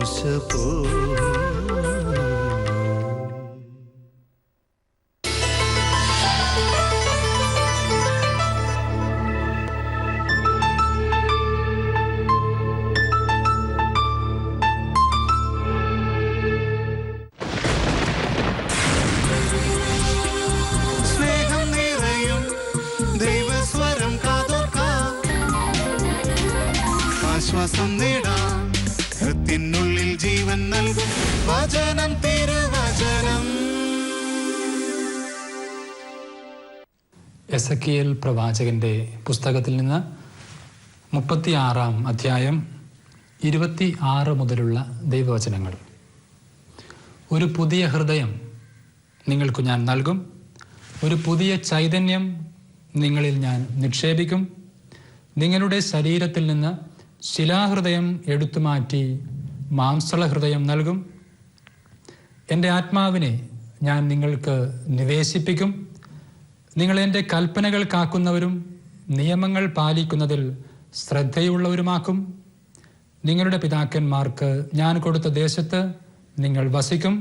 ആശപോ ആശ്വാസം നേടാം ഹൃത്തിനുള്ളിൽ ജീവൻ നൽകും വചനം തിരുവചനം. എസെക്കിയേൽ പ്രവാചകന്റെ പുസ്തകത്തിൽ നിന്ന് 36-ാം അധ്യായം 26 മുതലുള്ള ദൈവവചനങ്ങൾ. ഒരു പുതിയ ഹൃദയം നിങ്ങൾക്ക് ഞാൻ നൽകും, ഒരു പുതിയ ചൈതന്യം നിങ്ങളിൽ ഞാൻ നിക്ഷേപിക്കും. നിങ്ങളുടെ ശരീരത്തിൽ നിന്ന് ശിലാഹൃദയം എടുത്തുമാറ്റി മാംസള ഹൃദയം നൽകും. എൻ്റെ ആത്മാവിനെ ഞാൻ നിങ്ങൾക്ക് നിവേശിപ്പിക്കും. നിങ്ങൾ എൻ്റെ കൽപ്പനകൾ കാക്കുന്നവരും നിയമങ്ങൾ പാലിക്കുന്നതിൽ ശ്രദ്ധയുള്ളവരുമാക്കും. നിങ്ങളുടെ പിതാക്കന്മാർക്ക് ഞാൻ കൊടുത്ത ദേശത്ത് നിങ്ങൾ വസിക്കും.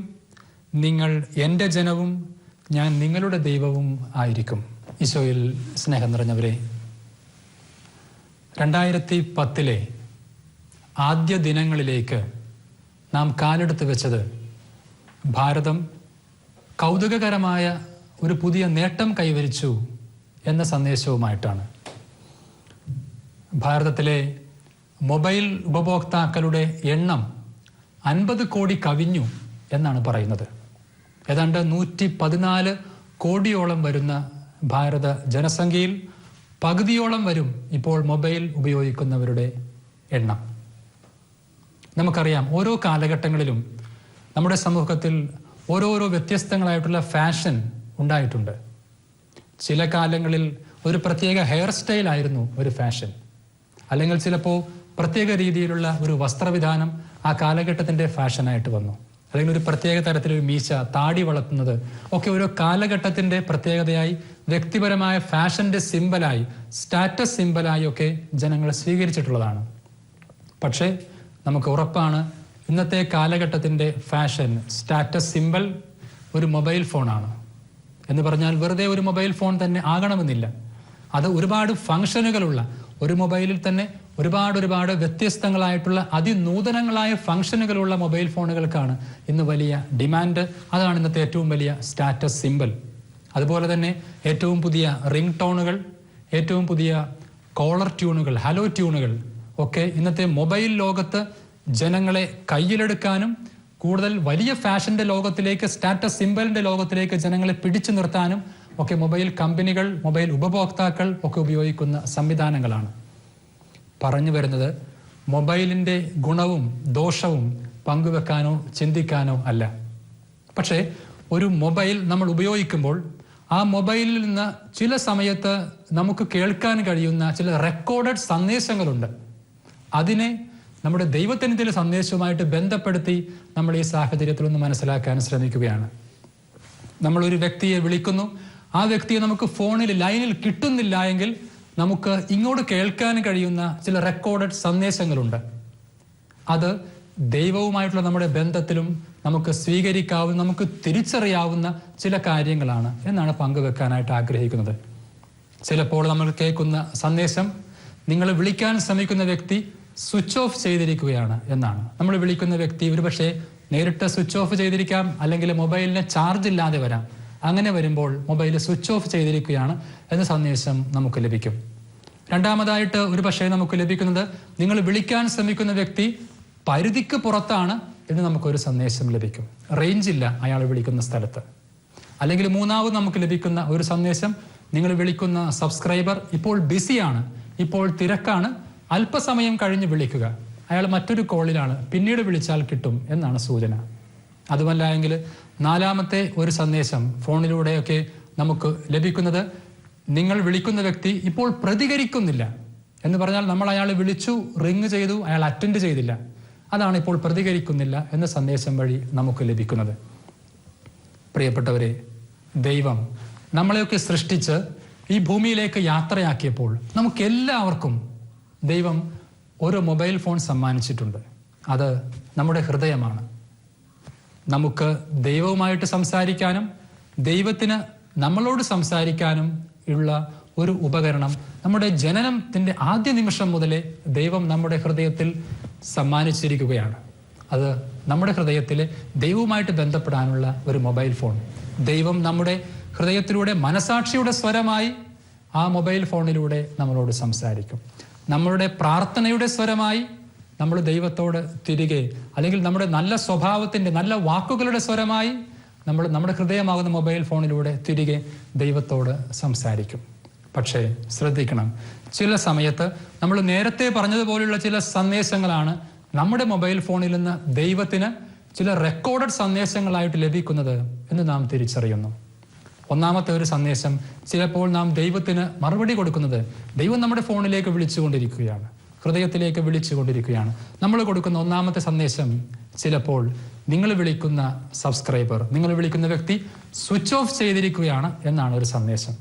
നിങ്ങൾ എൻ്റെ ജനവും ഞാൻ നിങ്ങളുടെ ദൈവവും ആയിരിക്കും. ഈശോയിൽ സ്നേഹം നിറഞ്ഞവരെ, 2010 ആദ്യ ദിനങ്ങളിലേക്ക് നാം കാലെടുത്ത് വെച്ചത് ഭാരതം കൗതുകകരമായ ഒരു പുതിയ നേട്ടം കൈവരിച്ചു എന്ന സന്ദേശവുമായിട്ടാണ്. ഭാരതത്തിലെ മൊബൈൽ ഉപഭോക്താക്കളുടെ എണ്ണം 50 കോടി കവിഞ്ഞു എന്നാണ് പറയുന്നത്. ഏതാണ്ട് 114 കോടിയോളം വരുന്ന ഭാരത ജനസംഖ്യയിൽ പകുതിയോളം വരും ഇപ്പോൾ മൊബൈൽ ഉപയോഗിക്കുന്നവരുടെ എണ്ണം. നമുക്കറിയാം, ഓരോ കാലഘട്ടങ്ങളിലും നമ്മുടെ സമൂഹത്തിൽ ഓരോരോ വ്യത്യസ്തങ്ങളായിട്ടുള്ള ഫാഷൻ ഉണ്ടായിട്ടുണ്ട്. ചില കാലങ്ങളിൽ ഒരു പ്രത്യേക ഹെയർ സ്റ്റൈലായിരുന്നു ഒരു ഫാഷൻ, അല്ലെങ്കിൽ ചിലപ്പോൾ പ്രത്യേക രീതിയിലുള്ള ഒരു വസ്ത്രവിധാനം ആ കാലഘട്ടത്തിൻ്റെ ഫാഷനായിട്ട് വന്നു. അല്ലെങ്കിൽ ഒരു പ്രത്യേക തരത്തിലൊരു മീശ, താടി വളർത്തുന്നത് ഒക്കെ ഓരോ കാലഘട്ടത്തിൻ്റെ പ്രത്യേകതയായി, വ്യക്തിപരമായ ഫാഷൻ്റെ സിമ്പലായി, സ്റ്റാറ്റസ് സിമ്പലായി ഒക്കെ ജനങ്ങൾ സ്വീകരിച്ചിട്ടുള്ളതാണ്. പക്ഷേ നമുക്ക് ഉറപ്പാണ്, ഇന്നത്തെ കാലഘട്ടത്തിൻ്റെ ഫാഷൻ സ്റ്റാറ്റസ് സിമ്പൽ ഒരു മൊബൈൽ ഫോണാണ്. എന്ന് പറഞ്ഞാൽ വെറുതെ ഒരു മൊബൈൽ ഫോൺ തന്നെ ആകണമെന്നില്ല. അത് ഒരുപാട് ഫങ്ഷനുകളുള്ള, ഒരു മൊബൈലിൽ തന്നെ ഒരുപാട് വ്യത്യസ്തങ്ങളായിട്ടുള്ള അതിനൂതനങ്ങളായ ഫങ്ഷനുകളുള്ള മൊബൈൽ ഫോണുകൾക്കാണ് ഇന്ന് വലിയ ഡിമാൻഡ്. അതാണ് ഇന്നത്തെ ഏറ്റവും വലിയ സ്റ്റാറ്റസ് സിമ്പൽ. അതുപോലെ തന്നെ ഏറ്റവും പുതിയ റിംഗ് ടോണുകൾ, ഏറ്റവും പുതിയ കോളർ ട്യൂണുകൾ, ഹലോ ട്യൂണുകൾ ഒക്കെ ഇന്നത്തെ മൊബൈൽ ലോകത്ത് ജനങ്ങളെ കയ്യിലെടുക്കാനും കൂടുതൽ വലിയ ഫാഷന്റെ ലോകത്തിലേക്ക്, സ്റ്റാറ്റസ് സിമ്പലിന്റെ ലോകത്തിലേക്ക് ജനങ്ങളെ പിടിച്ചു നിർത്താനും ഒക്കെ മൊബൈൽ കമ്പനികൾ, മൊബൈൽ ഉപഭോക്താക്കൾ ഒക്കെ ഉപയോഗിക്കുന്ന സംവിധാനങ്ങളാണ്. പറഞ്ഞു വരുന്നത് മൊബൈലിൻ്റെ ഗുണവും ദോഷവും പങ്കുവെക്കാനോ ചിന്തിക്കാനോ അല്ല. പക്ഷേ ഒരു മൊബൈൽ നമ്മൾ ഉപയോഗിക്കുമ്പോൾ ആ മൊബൈലിൽ നിന്ന് ചില സമയത്ത് നമുക്ക് കേൾക്കാൻ കഴിയുന്ന ചില റെക്കോർഡഡ് സന്ദേശങ്ങളുണ്ട്. അതിനെ നമ്മുടെ ദൈവത്തിൻ്റെ സന്ദേശവുമായിട്ട് ബന്ധപ്പെടുത്തി നമ്മൾ ഈ സാഹചര്യത്തിലൊന്ന് മനസ്സിലാക്കാൻ ശ്രമിക്കുകയാണ്. നമ്മളൊരു വ്യക്തിയെ വിളിക്കുന്നു, ആ വ്യക്തിയെ നമുക്ക് ഫോണിൽ ലൈനിൽ കിട്ടുന്നില്ല എങ്കിൽ നമുക്ക് ഇങ്ങോട്ട് കേൾക്കാൻ കഴിയുന്ന ചില റെക്കോർഡഡ് സന്ദേശങ്ങളുണ്ട്. അത് ദൈവവുമായിട്ടുള്ള നമ്മുടെ ബന്ധത്തിലും നമുക്ക് സ്വീകരിക്കാവുന്ന, നമുക്ക് തിരിച്ചറിയാവുന്ന ചില കാര്യങ്ങളാണ് എന്നാണ് പങ്കുവെക്കാനായിട്ട് ആഗ്രഹിക്കുന്നത്. ചിലപ്പോൾ നമ്മൾ കേൾക്കുന്ന സന്ദേശം, നിങ്ങൾ വിളിക്കാൻ ശ്രമിക്കുന്ന വ്യക്തി സ്വിച്ച് ഓഫ് ചെയ്തിരിക്കുകയാണ് എന്നാണ്. നമ്മൾ വിളിക്കുന്ന വ്യക്തി ഒരുപക്ഷെ നേരിട്ട് സ്വിച്ച് ഓഫ് ചെയ്തിരിക്കാം, അല്ലെങ്കിൽ മൊബൈലിന് ചാർജ് ഇല്ലാതെ വരാം. അങ്ങനെ വരുമ്പോൾ മൊബൈൽ സ്വിച്ച് ഓഫ് ചെയ്തിരിക്കുകയാണ് എന്ന സന്ദേശം നമുക്ക് ലഭിക്കും. രണ്ടാമതായിട്ട് ഒരു പക്ഷേ നമുക്ക് ലഭിക്കുന്നത്, നിങ്ങൾ വിളിക്കാൻ ശ്രമിക്കുന്ന വ്യക്തി പരിധിക്ക് പുറത്താണ് എന്ന് നമുക്കൊരു സന്ദേശം ലഭിക്കും. റേഞ്ച് ഇല്ല അയാൾ വിളിക്കുന്ന സ്ഥലത്ത്. അല്ലെങ്കിൽ മൂന്നാമത് നമുക്ക് ലഭിക്കുന്ന ഒരു സന്ദേശം, നിങ്ങൾ വിളിക്കുന്ന സബ്സ്ക്രൈബർ ഇപ്പോൾ ബിസിയാണ്, ഇപ്പോൾ തിരക്കാണ്, അല്പസമയം കഴിഞ്ഞ് വിളിക്കുക, അയാൾ മറ്റൊരു കോളിലാണ്, പിന്നീട് വിളിച്ചാൽ കിട്ടും എന്നാണ് സൂചന. അതുമല്ല എങ്കിൽ നാലാമത്തെ ഒരു സന്ദേശം ഫോണിലൂടെയൊക്കെ നമുക്ക് ലഭിക്കുന്നത്, നിങ്ങൾ വിളിക്കുന്ന വ്യക്തി ഇപ്പോൾ പ്രതികരിക്കുന്നില്ല എന്ന് പറഞ്ഞാൽ നമ്മൾ അയാൾ വിളിച്ചു, റിങ് ചെയ്തു, അയാൾ അറ്റൻഡ് ചെയ്തില്ല, അതാണ് ഇപ്പോൾ പ്രതികരിക്കുന്നില്ല എന്ന സന്ദേശം വഴി നമുക്ക് ലഭിക്കുന്നത്. പ്രിയപ്പെട്ടവരെ, ദൈവം നമ്മളെയൊക്കെ സൃഷ്ടിച്ച് ഈ ഭൂമിയിലേക്ക് യാത്രയാക്കിയപ്പോൾ നമുക്കെല്ലാവർക്കും ദൈവം ഒരു മൊബൈൽ ഫോൺ സമ്മാനിച്ചിട്ടുണ്ട്. അത് നമ്മുടെ ഹൃദയമാണ്. നമുക്ക് ദൈവവുമായിട്ട് സംസാരിക്കാനും ദൈവത്തിന് നമ്മളോട് സംസാരിക്കാനും ഉള്ള ഒരു ഉപകരണം നമ്മുടെ ജനനത്തിൻ്റെ ആദ്യ നിമിഷം മുതലേ ദൈവം നമ്മുടെ ഹൃദയത്തിൽ സമ്മാനിച്ചിരിക്കുകയാണ്. അത് നമ്മുടെ ഹൃദയത്തിലെ ദൈവവുമായിട്ട് ബന്ധപ്പെടാനുള്ള ഒരു മൊബൈൽ ഫോൺ. ദൈവം നമ്മുടെ ഹൃദയത്തിലൂടെ മനസാക്ഷിയുടെ സ്വരമായി ആ മൊബൈൽ ഫോണിലൂടെ നമ്മളോട് സംസാരിക്കും. നമ്മളുടെ പ്രാർത്ഥനയുടെ സ്വരമായി നമ്മൾ ദൈവത്തോട് തിരികെ, അല്ലെങ്കിൽ നമ്മുടെ നല്ല സ്വഭാവത്തിൻ്റെ നല്ല വാക്കുകളുടെ സ്വരമായി നമ്മൾ നമ്മുടെ ഹൃദയമാകുന്ന മൊബൈൽ ഫോണിലൂടെ തിരികെ ദൈവത്തോട് സംസാരിക്കും. പക്ഷേ ശ്രദ്ധിക്കണം, ചില സമയത്ത് നമ്മൾ നേരത്തെ പറഞ്ഞതുപോലുള്ള ചില സന്ദേശങ്ങളാണ് നമ്മുടെ മൊബൈൽ ഫോണിൽ നിന്ന് ദൈവത്തിന് ചില റെക്കോർഡഡ് സന്ദേശങ്ങളായിട്ട് ലഭിക്കുന്നത് എന്ന് നാം തിരിച്ചറിയുന്നു. ഒന്നാമത്തെ ഒരു സന്ദേശം, ചിലപ്പോൾ നാം ദൈവത്തിന് മറുപടി കൊടുക്കുന്നത് ദൈവം നമ്മുടെ ഫോണിലേക്ക് വിളിച്ചുകൊണ്ടിരിക്കുകയാണ്, ഹൃദയത്തിലേക്ക് വിളിച്ചുകൊണ്ടിരിക്കുകയാണ്. നമ്മൾ കൊടുക്കുന്ന ഒന്നാമത്തെ സന്ദേശം ചിലപ്പോൾ നിങ്ങൾ വിളിക്കുന്ന സബ്സ്ക്രൈബർ, നിങ്ങൾ വിളിക്കുന്ന വ്യക്തി സ്വിച്ച് ഓഫ് ചെയ്തിരിക്കുകയാണ് എന്നാണ് ഒരു സന്ദേശം.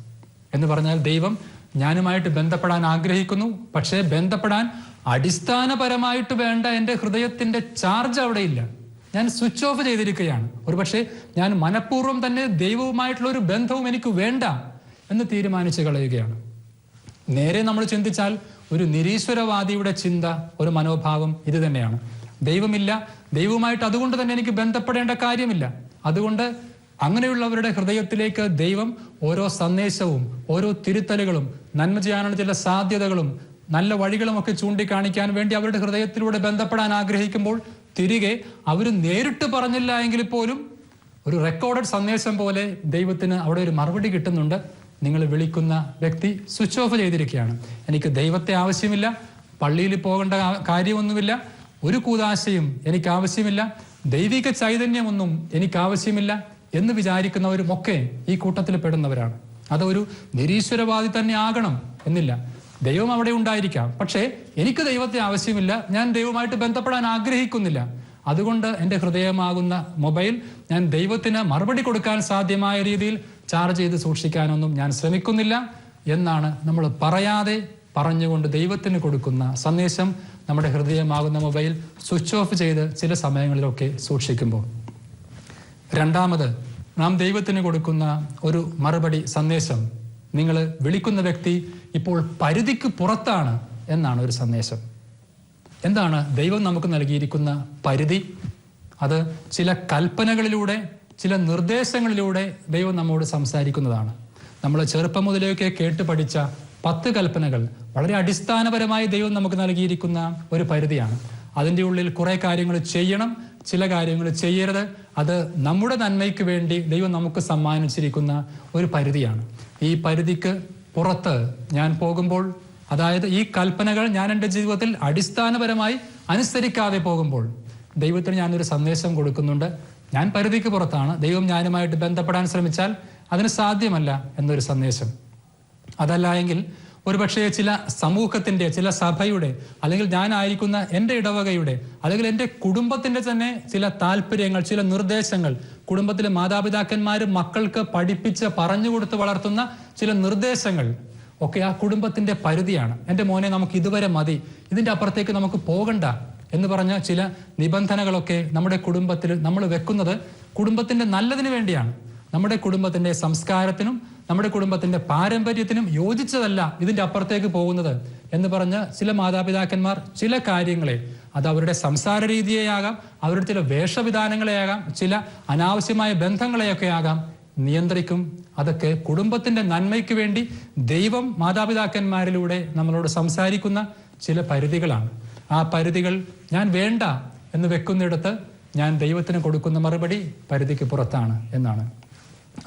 എന്ന് പറഞ്ഞാൽ ദൈവം ഞാനുമായിട്ട് ബന്ധപ്പെടാൻ ആഗ്രഹിക്കുന്നു, പക്ഷേ ബന്ധപ്പെടാൻ അടിസ്ഥാനപരമായിട്ട് വേണ്ട എൻ്റെ ഹൃദയത്തിൻ്റെ ചാർജ് അവിടെയില്ല, ഞാൻ സ്വിച്ച് ഓഫ് ചെയ്തിരിക്കുകയാണ്. ഒരുപക്ഷെ ഞാൻ മനഃപൂർവ്വം തന്നെ ദൈവവുമായിട്ടുള്ള ഒരു ബന്ധവും എനിക്ക് വേണ്ട എന്ന് തീരുമാനിച്ച് കളയുകയാണ്. നേരെ നമ്മൾ ചിന്തിച്ചാൽ ഒരു നിരീശ്വരവാദിയുടെ ചിന്ത, ഒരു മനോഭാവം ഇത് തന്നെയാണ്. ദൈവമില്ല, ദൈവവുമായിട്ട് അതുകൊണ്ട് തന്നെ എനിക്ക് ബന്ധപ്പെടേണ്ട കാര്യമില്ല. അതുകൊണ്ട് അങ്ങനെയുള്ളവരുടെ ഹൃദയത്തിലേക്ക് ദൈവം ഓരോ സന്ദേശവും ഓരോ തിരുത്തലുകളും നന്മ ചെയ്യാനുള്ള ചില സാധ്യതകളും നല്ല വഴികളുമൊക്കെ ചൂണ്ടിക്കാണിക്കാൻ വേണ്ടി അവരുടെ ഹൃദയത്തിലൂടെ ബന്ധപ്പെടാൻ ആഗ്രഹിക്കുമ്പോൾ തിരികെ അവർ നേരിട്ട് പറഞ്ഞില്ല എങ്കിൽ പോലും ഒരു റെക്കോർഡഡ് സന്ദേശം പോലെ ദൈവത്തിന് അവിടെ ഒരു മറുപടി കിട്ടുന്നുണ്ട്. നിങ്ങൾ വിളിക്കുന്ന വ്യക്തി സ്വിച്ച് ഓഫ് ചെയ്തിരിക്കുകയാണ്, എനിക്ക് ദൈവത്തെ ആവശ്യമില്ല, പള്ളിയിൽ പോകേണ്ട കാര്യമൊന്നുമില്ല, ഒരു കൂദാശയും എനിക്ക് ആവശ്യമില്ല, ദൈവിക ചൈതന്യമൊന്നും എനിക്ക് ആവശ്യമില്ല എന്ന് വിചാരിക്കുന്നവരുമൊക്കെ ഈ കൂട്ടത്തിൽ പെടുന്നവരാണ്. അതൊരു നിരീശ്വരവാദി തന്നെ ആകണം എന്നില്ല, ദൈവം അവിടെ ഉണ്ടായിരിക്കാം, പക്ഷേ എനിക്ക് ദൈവത്തെ ആവശ്യമില്ല, ഞാൻ ദൈവമായിട്ട് ബന്ധപ്പെടാൻ ആഗ്രഹിക്കുന്നില്ല, അതുകൊണ്ട് എൻ്റെ ഹൃദയമാകുന്ന മൊബൈൽ ഞാൻ ദൈവത്തിന് മറുപടി കൊടുക്കാൻ സാധ്യമായ രീതിയിൽ ചാർജ് ചെയ്ത് സൂക്ഷിക്കാനൊന്നും ഞാൻ ശ്രമിക്കുന്നില്ല എന്നാണ് നമ്മൾ പറയാതെ പറഞ്ഞുകൊണ്ട് ദൈവത്തിന് കൊടുക്കുന്ന സന്ദേശം. നമ്മുടെ ഹൃദയമാകുന്ന മൊബൈൽ സ്വിച്ച് ഓഫ് ചെയ്ത് ചില സമയങ്ങളിലൊക്കെ സൂക്ഷിക്കുമ്പോൾ. രണ്ടാമത് നാം ദൈവത്തിന് കൊടുക്കുന്ന ഒരു മറുപടി സന്ദേശം, നിങ്ങൾ വിളിക്കുന്ന വ്യക്തി ഇപ്പോൾ പരിധിക്ക് പുറത്താണ് എന്നാണ് ഒരു സന്ദേശം. എന്താണ് ദൈവം നമുക്ക് നൽകിയിരിക്കുന്ന പരിധി? അത് ചില കൽപ്പനകളിലൂടെ, ചില നിർദ്ദേശങ്ങളിലൂടെ ദൈവം നമ്മോട് സംസാരിക്കുന്നതാണ്. നമ്മൾ ചെറുപ്പം മുതലേക്ക് കേട്ട് പഠിച്ച 10 കൽപ്പനകൾ വളരെ അടിസ്ഥാനപരമായി ദൈവം നമുക്ക് നൽകിയിരിക്കുന്ന ഒരു പരിധിയാണ്. അതിൻ്റെ ഉള്ളിൽ കുറേ കാര്യങ്ങൾ ചെയ്യണം, ചില കാര്യങ്ങൾ ചെയ്യരുത്. അത് നമ്മുടെ നന്മയ്ക്ക് വേണ്ടി ദൈവം നമുക്ക് സമ്മാനിച്ചിരിക്കുന്ന ഒരു പരിധിയാണ്. ഈ പരിധിക്ക് പുറത്ത് ഞാൻ പോകുമ്പോൾ, അതായത് ഈ കൽപ്പനകൾ ഞാൻ എൻ്റെ ജീവിതത്തിൽ അടിസ്ഥാനപരമായി അനുസരിക്കാതെ പോകുമ്പോൾ ദൈവത്തിന് ഞാനൊരു സന്ദേശം കൊടുക്കുന്നുണ്ട്, ഞാൻ പരിധിക്ക് പുറത്താണ്, ദൈവം ഞാനുമായിട്ട് ബന്ധപ്പെടാൻ ശ്രമിച്ചാൽ അതിന് സാധ്യമല്ല എന്നൊരു സന്ദേശം. അതല്ല എങ്കിൽ ഒരുപക്ഷെ ചില സമൂഹത്തിൻ്റെ, ചില സഭയുടെ, അല്ലെങ്കിൽ ഞാനായിരിക്കുന്ന എൻ്റെ ഇടവകയുടെ, അല്ലെങ്കിൽ എൻ്റെ കുടുംബത്തിൻ്റെ തന്നെ ചില താല്പര്യങ്ങൾ, ചില നിർദ്ദേശങ്ങൾ, കുടുംബത്തിലെ മാതാപിതാക്കന്മാർ മക്കൾക്ക് പഠിപ്പിച്ച് പറഞ്ഞുകൊടുത്ത് വളർത്തുന്ന ചില നിർദ്ദേശങ്ങൾ ഒക്കെ ആ കുടുംബത്തിൻ്റെ പരിധിയാണ്. എൻ്റെ മോനെ നമുക്ക് ഇതുവരെ മതി, ഇതിൻ്റെ അപ്പുറത്തേക്ക് നമുക്ക് പോകണ്ട എന്ന് പറഞ്ഞ ചില നിബന്ധനകളൊക്കെ നമ്മുടെ കുടുംബത്തിൽ നമ്മൾ വെക്കുന്നത് കുടുംബത്തിൻ്റെ നല്ലതിന് വേണ്ടിയാണ്. നമ്മുടെ കുടുംബത്തിൻ്റെ സംസ്കാരത്തിനും നമ്മുടെ കുടുംബത്തിൻ്റെ പാരമ്പര്യത്തിനും യോജിച്ചതല്ല ഇതിൻ്റെ അപ്പുറത്തേക്ക് പോകുന്നത് എന്ന് പറഞ്ഞ് ചില മാതാപിതാക്കന്മാർ ചില കാര്യങ്ങളെ, അത് അവരുടെ സംസാര രീതിയെയാകാം, അവരുടെ ചില വേഷവിധാനങ്ങളെയാകാം, ചില അനാവശ്യമായ ബന്ധങ്ങളെയൊക്കെ ആകാം, നിയന്ത്രിക്കും. അതൊക്കെ കുടുംബത്തിൻ്റെ നന്മയ്ക്ക് വേണ്ടി ദൈവം മാതാപിതാക്കന്മാരിലൂടെ നമ്മളോട് സംസാരിക്കുന്ന ചില പരിധികളാണ്. ആ പരിധികൾ ഞാൻ വേണ്ട എന്ന് വെക്കുന്നിടത്ത് ഞാൻ ദൈവത്തിന് കൊടുക്കുന്ന മറുപടി പരിധിക്ക് പുറത്താണ് എന്നാണ്.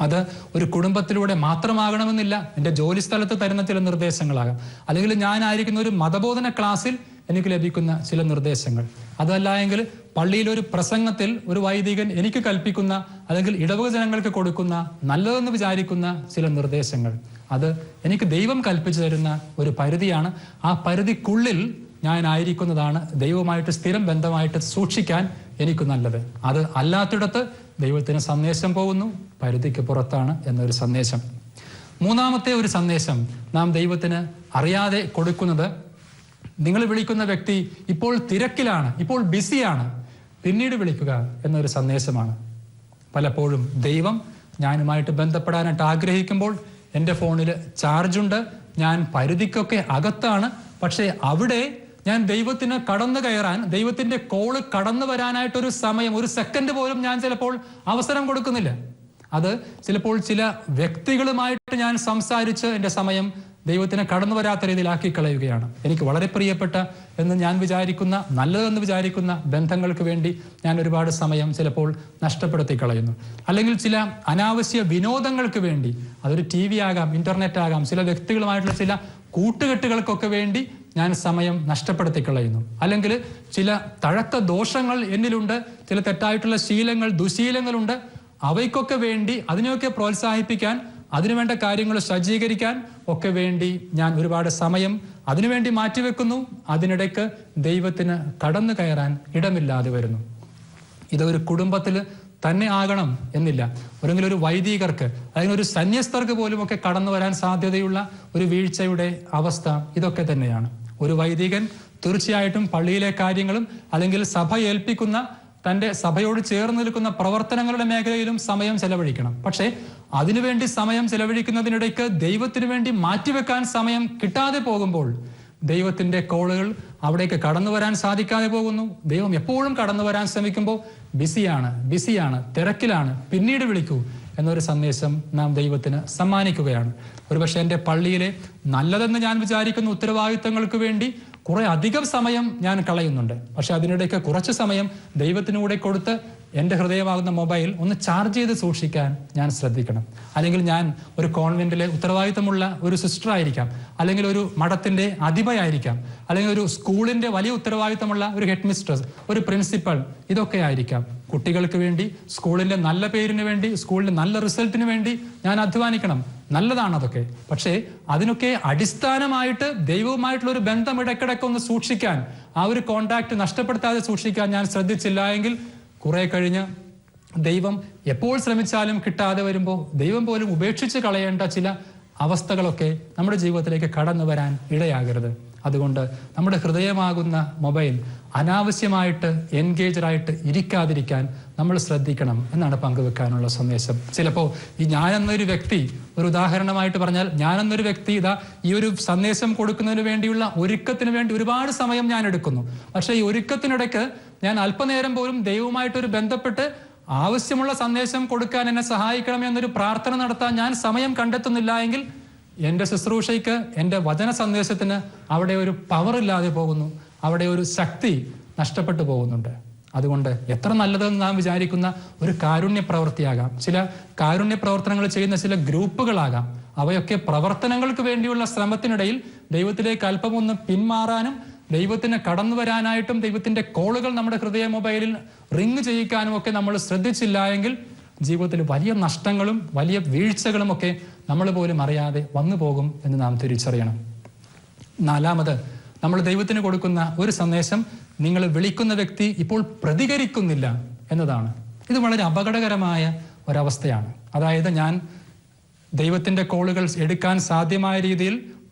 അത് ഒരു കുടുംബത്തിലൂടെ മാത്രമാകണമെന്നില്ല. എൻ്റെ ജോലി സ്ഥലത്ത് തരുന്ന ചില നിർദ്ദേശങ്ങളാകാം, അല്ലെങ്കിൽ ഞാനായിരിക്കുന്ന ഒരു മതബോധന ക്ലാസ്സിൽ എനിക്ക് ലഭിക്കുന്ന ചില നിർദ്ദേശങ്ങൾ. അതല്ല എങ്കിൽ പള്ളിയിലൊരു പ്രസംഗത്തിൽ ഒരു വൈദികൻ എനിക്ക് കൽപ്പിക്കുന്ന, അല്ലെങ്കിൽ ഇടവക ജനങ്ങൾക്ക് കൊടുക്കുന്ന നല്ലതെന്ന് വിചാരിക്കുന്ന ചില നിർദ്ദേശങ്ങൾ. അത് എനിക്ക് ദൈവം കൽപ്പിച്ചു തരുന്ന ഒരു പരിധിയാണ്. ആ പരിധിക്കുള്ളിൽ ഞാനായിരിക്കുന്നതാണ് ദൈവവുമായിട്ട് സ്ഥിരം ബന്ധമായിട്ട് സൂക്ഷിക്കാൻ എനിക്ക് നല്ലത്. അത് അല്ലാത്തിടത്ത് ദൈവത്തിന് സന്ദേശം പോകുന്നു, പരിധിക്ക് പുറത്താണ് എന്നൊരു സന്ദേശം. മൂന്നാമത്തെ ഒരു സന്ദേശം നാം ദൈവത്തിന് അറിയാതെ കൊടുക്കുന്നത്, നിങ്ങൾ വിളിക്കുന്ന വ്യക്തി ഇപ്പോൾ തിരക്കിലാണ്, ഇപ്പോൾ ബിസിയാണ്, പിന്നീട് വിളിക്കുക എന്നൊരു സന്ദേശമാണ്. പലപ്പോഴും ദൈവം ഞാനുമായിട്ട് ബന്ധപ്പെടാനായിട്ട് ആഗ്രഹിക്കുമ്പോൾ എൻ്റെ ഫോണിൽ ചാർജുണ്ട്, ഞാൻ പരിധിക്കൊക്കെ അകത്താണ്, പക്ഷേ അവിടെ ഞാൻ ദൈവത്തിന് കടന്നു കയറാൻ, ദൈവത്തിന്റെ കോള് കടന്നു വരാനായിട്ടൊരു സമയം, ഒരു സെക്കൻഡ് പോലും ഞാൻ ചിലപ്പോൾ അവസരം കൊടുക്കുന്നില്ല. അത് ചിലപ്പോൾ ചില വ്യക്തികളുമായിട്ട് ഞാൻ സംസാരിച്ച് എൻ്റെ സമയം ദൈവത്തിന് കടന്നു വരാത്ത രീതിയിലാക്കി കളയുകയാണ്. എനിക്ക് വളരെ പ്രിയപ്പെട്ട എന്ന് ഞാൻ വിചാരിക്കുന്ന, നല്ലതെന്ന് വിചാരിക്കുന്ന ബന്ധങ്ങൾക്ക് വേണ്ടി ഞാൻ ഒരുപാട് സമയം ചിലപ്പോൾ നഷ്ടപ്പെടുത്തി കളയുന്നു. അല്ലെങ്കിൽ ചില അനാവശ്യ വിനോദങ്ങൾക്ക് വേണ്ടി, അതൊരു TV ആകാം, ഇന്റർനെറ്റ് ആകാം, ചില വ്യക്തികളുമായിട്ടുള്ള ചില കൂട്ടുകെട്ടുകൾക്കൊക്കെ വേണ്ടി ഞാൻ സമയം നഷ്ടപ്പെടുത്തി കളയുന്നു. അല്ലെങ്കിൽ ചില തഴക്ക ദോഷങ്ങൾ എന്നിലുണ്ട്, ചില തെറ്റായിട്ടുള്ള ശീലങ്ങൾ, ദുശീലങ്ങളുണ്ട്. അവയ്ക്കൊക്കെ വേണ്ടി, അതിനെയൊക്കെ പ്രോത്സാഹിപ്പിക്കാൻ, അതിനുവേണ്ട കാര്യങ്ങൾ സജ്ജീകരിക്കാൻ ഒക്കെ വേണ്ടി ഞാൻ ഒരുപാട് സമയം അതിനുവേണ്ടി മാറ്റിവെക്കുന്നു. അതിനിടയ്ക്ക് ദൈവത്തിന് കടന്നു കയറാൻ ഇടമില്ലാതെ വരുന്നു. ഇതൊരു കുടുംബത്തിൽ തന്നെ ആകണം എന്നില്ല. ഒരു വൈദികർക്ക് അല്ലെങ്കിൽ ഒരു സന്യസ്തർക്ക് പോലും ഒക്കെ കടന്നു വരാൻ സാധ്യതയുള്ള ഒരു വീഴ്ചയുടെ അവസ്ഥ ഇതൊക്കെ തന്നെയാണ്. ഒരു വൈദികൻ തീർച്ചയായിട്ടും പള്ളിയിലെ കാര്യങ്ങളും അല്ലെങ്കിൽ സഭ ഏൽപ്പിക്കുന്ന തൻ്റെ സഭയോട് ചേർന്ന് നിൽക്കുന്ന പ്രവർത്തനങ്ങളുടെ മേഖലയിലും സമയം ചെലവഴിക്കണം. പക്ഷേ അതിനുവേണ്ടി സമയം ചെലവഴിക്കുന്നതിനിടയ്ക്ക് ദൈവത്തിന് വേണ്ടി മാറ്റിവെക്കാൻ സമയം കിട്ടാതെ പോകുമ്പോൾ ദൈവത്തിന്റെ കോളുകൾ അവിടേക്ക് കടന്നു വരാൻ സാധിക്കാതെ പോകുന്നു. ദൈവം എപ്പോഴും കടന്നു വരാൻ ശ്രമിക്കുമ്പോൾ ബിസിയാണ്, തിരക്കിലാണ്, പിന്നീട് വിളിക്കൂ എന്നൊരു സന്ദേശം നാം ദൈവത്തിന് സമ്മാനിക്കുകയാണ്. ഒരുപക്ഷെ എൻ്റെ പള്ളിയിലെ നല്ലതെന്ന് ഞാൻ വിചാരിക്കുന്ന ഉത്തരവാദിത്തങ്ങൾക്ക് വേണ്ടി കുറെ അധികം സമയം ഞാൻ കളയുന്നുണ്ട്. പക്ഷെ അതിനിടയ്ക്ക് കുറച്ച് സമയം ദൈവത്തിനൂടെ കൊടുത്ത് എൻ്റെ ഹൃദയമാകുന്ന മൊബൈൽ ഒന്ന് ചാർജ് ചെയ്ത് സൂക്ഷിക്കാൻ ഞാൻ ശ്രദ്ധിക്കണം. അല്ലെങ്കിൽ ഞാൻ ഒരു കോൺവെന്റിലെ ഉത്തരവാദിത്തമുള്ള ഒരു സിസ്റ്റർ ആയിരിക്കാം, അല്ലെങ്കിൽ ഒരു മഠത്തിന്റെ അധിപയായിരിക്കാം, അല്ലെങ്കിൽ ഒരു സ്കൂളിന്റെ വലിയ ഉത്തരവാദിത്തമുള്ള ഒരു ഹെഡ് മിസ്ട്രസ്, ഒരു പ്രിൻസിപ്പൽ, ഇതൊക്കെ ആയിരിക്കാം. കുട്ടികൾക്ക് വേണ്ടി, സ്കൂളിന്റെ നല്ല പേരിന് വേണ്ടി, സ്കൂളിന്റെ നല്ല റിസൾട്ടിന് വേണ്ടി ഞാൻ അധ്വാനിക്കണം. നല്ലതാണ് അതൊക്കെ. പക്ഷേ അതിനൊക്കെ അടിസ്ഥാനമായിട്ട് ദൈവവുമായിട്ടുള്ള ഒരു ബന്ധം ഇടയ്ക്കിടയ്ക്ക് ഒന്ന് സൂക്ഷിക്കാൻ, ആ ഒരു കോണ്ടാക്ട് നഷ്ടപ്പെടുത്താതെ സൂക്ഷിക്കാൻ ഞാൻ ശ്രദ്ധിച്ചില്ല എങ്കിൽ കുറെ കഴിഞ്ഞ് ദൈവം എപ്പോൾ ശ്രമിച്ചാലും കിട്ടാതെ വരുമ്പോൾ ദൈവം പോലും ഉപേക്ഷിച്ച് കളയേണ്ട ചില അവസ്ഥകളൊക്കെ നമ്മുടെ ജീവിതത്തിലേക്ക് കടന്നു വരാൻ ഇടയാകരുത്. അതുകൊണ്ട് നമ്മുടെ ഹൃദയമാകുന്ന മൊബൈൽ അനാവശ്യമായിട്ട് എൻഗേജഡായിട്ട് ഇരിക്കാതിരിക്കാൻ നമ്മൾ ശ്രദ്ധിക്കണം എന്നാണ് പങ്കുവെക്കാനുള്ള സന്ദേശം. ചിലപ്പോൾ ഈ ഞാനെന്നൊരു വ്യക്തി, ഒരു ഉദാഹരണമായിട്ട് പറഞ്ഞാൽ, ഞാനെന്നൊരു വ്യക്തി ഇതാ ഈ ഒരു സന്ദേശം കൊടുക്കുന്നതിന് വേണ്ടിയുള്ള ഒരുക്കത്തിന് വേണ്ടി ഒരുപാട് സമയം ഞാൻ എടുക്കുന്നു. പക്ഷേ ഈ ഒരുക്കത്തിനിടയ്ക്ക് ഞാൻ അല്പനേരം പോലും ദൈവവുമായിട്ടൊരു ബന്ധപ്പെട്ട് ആവശ്യമുള്ള സന്ദേശം കൊടുക്കാൻ എന്നെ സഹായിക്കണം എന്നൊരു പ്രാർത്ഥന നടത്താൻ ഞാൻ സമയം കണ്ടെത്തുന്നില്ല എങ്കിൽ എൻ്റെ ശുശ്രൂഷയ്ക്ക്, എൻ്റെ വചന സന്ദേശത്തിന് അവിടെ ഒരു പവർ ഇല്ലാതെ പോകുന്നു, അവിടെ ഒരു ശക്തി നഷ്ടപ്പെട്ടു പോകുന്നുണ്ട്. അതുകൊണ്ട് എത്ര നല്ലതെന്ന് നാം വിചാരിക്കുന്ന ഒരു കാരുണ്യ പ്രവൃത്തിയാകാം, ചില കാരുണ്യ പ്രവർത്തനങ്ങൾ ചെയ്യുന്ന ചില ഗ്രൂപ്പുകളാകാം, അവയൊക്കെ പ്രവർത്തനങ്ങൾക്ക് വേണ്ടിയുള്ള ശ്രമത്തിനിടയിൽ ദൈവത്തിലേക്ക് അല്പമൊന്ന് പിന്മാറാനും ദൈവത്തിന് കടന്നു വരാനായിട്ടും ദൈവത്തിന്റെ കോളുകൾ നമ്മുടെ ഹൃദയ മൊബൈലിൽ റിങ് ചെയ്യിക്കാനും ഒക്കെ നമ്മൾ ശ്രദ്ധിച്ചില്ല എങ്കിൽ ജീവിതത്തിൽ വലിയ നഷ്ടങ്ങളും വലിയ വീഴ്ചകളും ഒക്കെ നമ്മൾ പോലും അറിയാതെ വന്നു പോകും എന്ന് നാം തിരിച്ചറിയണം. നാലാമത്, നമ്മൾ ദൈവത്തിന് കൊടുക്കുന്ന ഒരു സന്ദേശം, നിങ്ങൾ വിളിക്കുന്ന വ്യക്തി ഇപ്പോൾ പ്രതികരിക്കുന്നില്ല എന്നതാണ്. ഇത് വളരെ അപകടകരമായ ഒരവസ്ഥയാണ്. അതായത് ഞാൻ ദൈവത്തിന്റെ കോളുകൾ എടുക്കാൻ സാധ്യമായ രീതിയിൽ